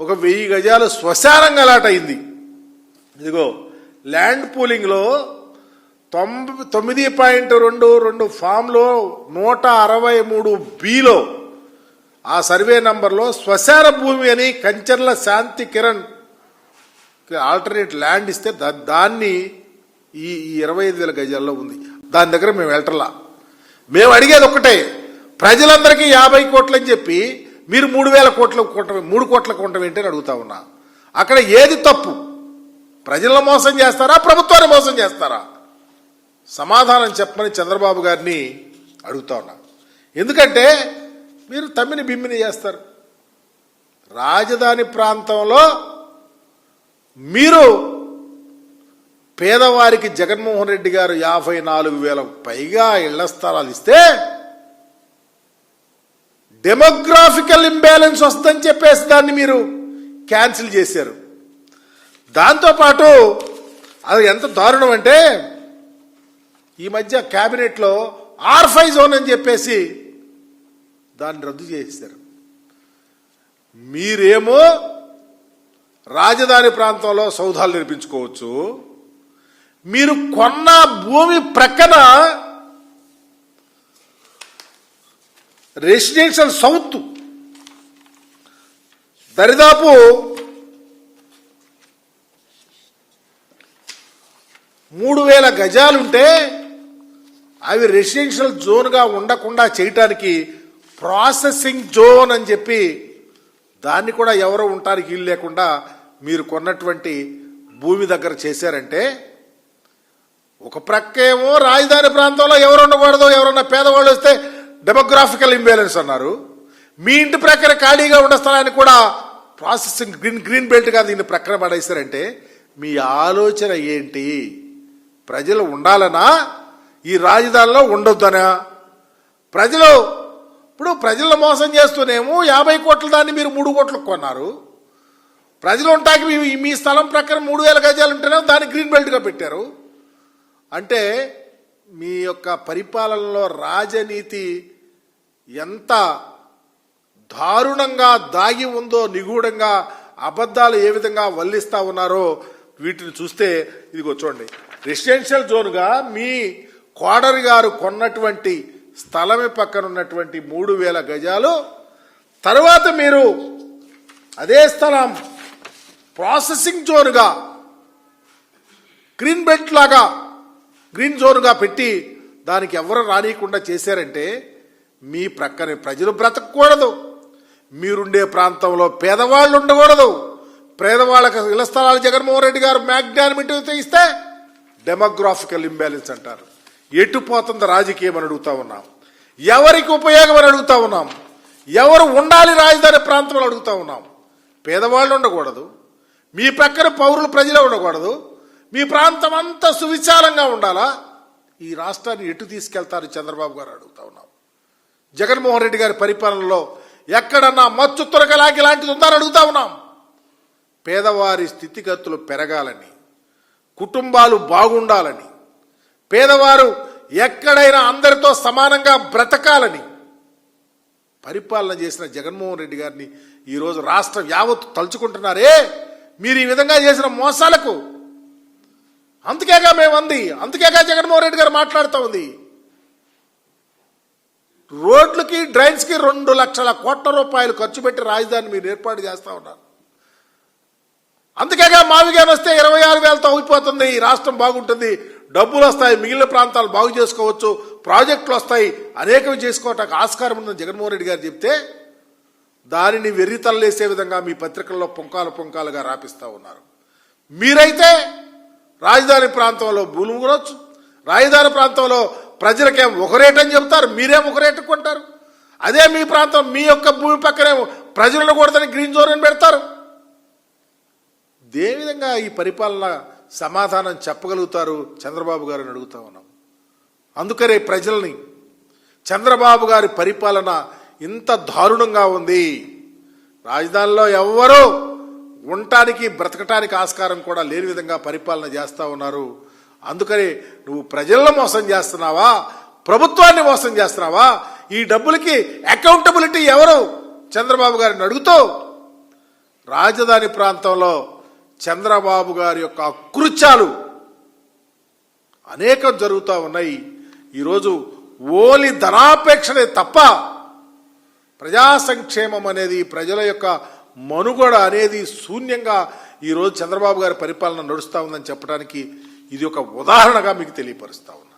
ఒక 1000 గజాలు శ్మశానం గలాట అయింది. ఇదిగో ల్యాండ్ పూలింగ్లో 9.22 ఫామ్లో 163 ఆ సర్వే నంబర్లో శ్మశాన భూమి అని కంచర్ల శాంతి కిరణ్ ఆల్టర్నేట్ ల్యాండ్ ఇస్తే దాన్ని ఈ 25,000 గజాల్లో ఉంది. దాని దగ్గర మేము వెళ్ళటంలా. మేము అడిగేది ఒక్కటే, ప్రజలందరికీ 50 కోట్లు అని చెప్పి మీరు 3,000 కోట్లు 3 కోట్ల కొంటాం ఏంటని అడుగుతా ఉన్నా. అక్కడ ఏది తప్పు? ప్రజలను మోసం చేస్తారా, ప్రభుత్వాన్ని మోసం చేస్తారా? సమాధానం చెప్పమని చంద్రబాబు గారిని అడుగుతా ఉన్నా. ఎందుకంటే మీరు తమ్మిని బిమ్మిని చేస్తారు. రాజధాని ప్రాంతంలో మీరు పేదవారికి జగన్మోహన్ రెడ్డి గారు 54,000 పైగా ఇళ్ల స్థలాలు ఇస్తే డెమోగ్రాఫికల్ ఇంబ్యాలెన్స్ వస్తుందని చెప్పేసి దాన్ని మీరు క్యాన్సిల్ చేశారు. దాంతోపాటు అది ఎంత దారుణం అంటే ఈ మధ్య క్యాబినెట్లో R5 జోన్ అని చెప్పేసి దాన్ని రద్దు చేశారు. మీరేమో రాజధాని ప్రాంతంలో సౌధాలు నిర్మించుకోవచ్చు, మీరు కొన్న భూమి ప్రక్కన రెసిడెన్షియల్ సౌత్ దరిదాపు 3,000 గజాలుంటే అవి రెసిడెన్షియల్ జోన్గా ఉండకుండా చేయటానికి ప్రాసెసింగ్ జోన్ అని చెప్పి దాన్ని కూడా ఎవరో ఉండటానికి వీలు లేకుండా మీరు కొన్నటువంటి భూమి దగ్గర చేశారంటే, ఒక ప్రక్కేమో రాజధాని ప్రాంతంలో ఎవరు ఉండకూడదు, ఎవరన్నా పేదవాళ్ళు వస్తే డెమోగ్రాఫికల్ ఇంబ్యాలెన్స్ అన్నారు. మీ ఇంటి ప్రక్కన ఖాళీగా ఉన్న స్థలాన్ని కూడా ప్రాసెసింగ్ గ్రీన్ బెల్ట్గా దీన్ని ప్రక్కన పడేశారంటే మీ ఆలోచన ఏంటి? ప్రజలు ఉండాలనా, ఈ రాజధానిలో ఉండొద్దనా? ప్రజలను మోసం చేస్తూనేమో 50 కోట్ల దాన్ని మీరు 3 కోట్లకు కొన్నారు. ప్రజలు ఉంటాకి మీ స్థలం ప్రక్కన 3,000 గజాలు ఉంటేనే దాన్ని గ్రీన్ బెల్ట్గా పెట్టారు. అంటే మీ యొక్క పరిపాలనలో రాజనీతి ఎంత దారుణంగా దాగి ఉందో, నిగూఢంగా అబద్ధాలు ఏ విధంగా వల్లిస్తా ఉన్నారో వీటిని చూస్తే ఇదిగో చూడండి. రెసిడెన్షియల్ జోన్గా మీ కోడరి గారు కొన్నటువంటి స్థలమే పక్కన ఉన్నటువంటి 3,000 గజాలు, తర్వాత మీరు అదే స్థలం ప్రాసెసింగ్ జోన్గా గ్రీన్ బెల్ట్ లాగా గ్రీన్ జోన్గా పెట్టి దానికి ఎవరు రానియకుండా చేశారంటే మీ ప్రక్కనే ప్రజలు బ్రతకూడదు, మీరుండే ప్రాంతంలో పేదవాళ్ళు ఉండకూడదు. పేదవాళ్ళకి ఇళ్ల స్థలాలు జగన్మోహన్ రెడ్డి గారు మ్యాగ్నానిమిటీతో ఇస్తే డెమోగ్రాఫికల్ ఇంబ్యాలెన్స్ అంటారు. ఎటు పోతుంది రాజకీయం అని అడుగుతా ఉన్నాం. ఎవరికి ఉపయోగం అని అడుగుతా ఉన్నాం. ఎవరు ఉండాలి రాజధాని ప్రాంతంలో అడుగుతా ఉన్నాం. పేదవాళ్ళు ఉండకూడదు, మీ ప్రక్కన పౌరులు ప్రజలే ఉండకూడదు, మీ ప్రాంతం అంతా సువిశాలంగా ఉండాలా? ఈ రాష్ట్రాన్ని ఎటు తీసుకెళ్తారు చంద్రబాబు గారు అడుగుతా ఉన్నాం. జగన్మోహన్ రెడ్డి గారి పరిపాలనలో ఎక్కడన్నా మచ్చు తురకలాగి లాంటిది ఉందని అడుగుతా ఉన్నాం. పేదవారి స్థితిగతులు పెరగాలని, కుటుంబాలు బాగుండాలని, పేదవారు ఎక్కడైనా అందరితో సమానంగా బ్రతకాలని పరిపాలన చేసిన జగన్మోహన్ రెడ్డి గారిని ఈరోజు రాష్ట్రం యావత్తు తలుచుకుంటున్నారే. మీరు ఈ విధంగా చేసిన మోసాలకు అందుకేగా మేము అంది, అందుకేగా జగన్మోహన్ రెడ్డి గారు మాట్లాడుతూ ఉంది. రోడ్లకి డ్రైన్స్కి 2 లక్షల కోట్ల రూపాయలు ఖర్చు పెట్టి రాజధాని మీరు ఏర్పాటు చేస్తూ ఉన్నారు. అందుకేగా మావిగాని వస్తే 26,000తో అయిపోతుంది, ఈ రాష్ట్రం బాగుంటుంది, డబ్బులు వస్తాయి, మిగిలిన ప్రాంతాలు బాగు చేసుకోవచ్చు, ప్రాజెక్టులు వస్తాయి, అనేకం చేసుకోవటానికి ఆస్కారం ఉందని జగన్మోహన్ రెడ్డి గారు చెప్తే దానిని వెర్రితల్లేసే విధంగా మీ పత్రికల్లో పొంకాలుగా రాపిస్తూ ఉన్నారు. మీరైతే రాజధాని ప్రాంతంలో భూములు కొనవచ్చు, రాజధాని ప్రాంతంలో ప్రజలకేం ఒక రేట్ అని చెప్తారు, మీరేం ఒక రేటు కొంటారు. అదే మీ ప్రాంతం మీ యొక్క భూమి పక్కనే ప్రజలను కూడదని గ్రీన్ జోన్ అని పెడతారు. ఏ విధంగా ఈ పరిపాలన సమాధానం చెప్పగలుగుతారు చంద్రబాబు గారిని అడుగుతా ఉన్నాం. అందుకనే ప్రజల్ని చంద్రబాబు గారి పరిపాలన ఇంత దారుణంగా ఉంది. రాజధానిలో ఎవ్వరూ ఉండటానికి బ్రతకటానికి ఆస్కారం కూడా లేని విధంగా పరిపాలన చేస్తూ ఉన్నారు. అందుకని నువ్వు ప్రజలను మోసం చేస్తున్నావా, ప్రభుత్వాన్ని మోసం చేస్తున్నావా? ఈ డబ్బులకి అకౌంటబిలిటీ ఎవరు? చంద్రబాబు గారిని అడుగుతూ రాజధాని ప్రాంతంలో చంద్రబాబు గారి యొక్క అకృత్యాలు అనేకం జరుగుతూ ఉన్నాయి. ఈరోజు ఓలి ధనాపేక్షనే తప్ప ప్రజా సంక్షేమం అనేది, ప్రజల యొక్క మనుగడ అనేది శూన్యంగా ఈరోజు చంద్రబాబు గారి పరిపాలన నడుస్తూ ఉందని చెప్పడానికి ఇది ఒక ఉదాహరణగా మీకు తెలియపరుస్తా ఉన్నా.